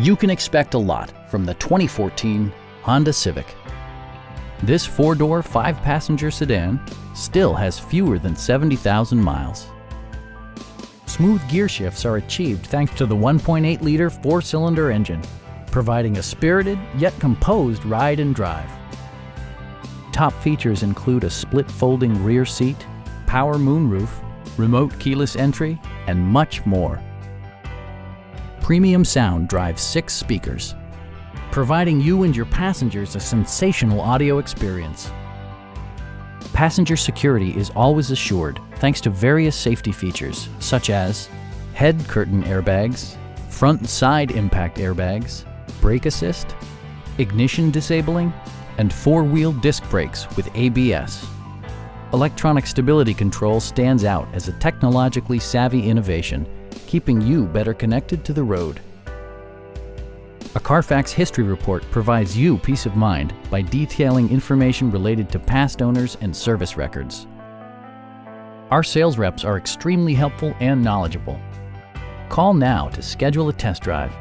You can expect a lot from the 2014 Honda Civic. This four-door, five-passenger sedan still has fewer than 70,000 miles. Smooth gear shifts are achieved thanks to the 1.8-liter four-cylinder engine, providing a spirited yet composed ride and drive. Top features include a split folding rear seat, power moonroof, remote keyless entry, and much more. Premium sound drives 6 speakers, providing you and your passengers a sensational audio experience. Passenger security is always assured thanks to various safety features such as head curtain airbags, front and side impact airbags, brake assist, ignition disabling, and four-wheel disc brakes with ABS. Electronic stability control stands out as a technologically savvy innovation, keeping you better connected to the road. A Carfax history report provides you peace of mind by detailing information related to past owners and service records. Our sales reps are extremely helpful and knowledgeable. Call now to schedule a test drive.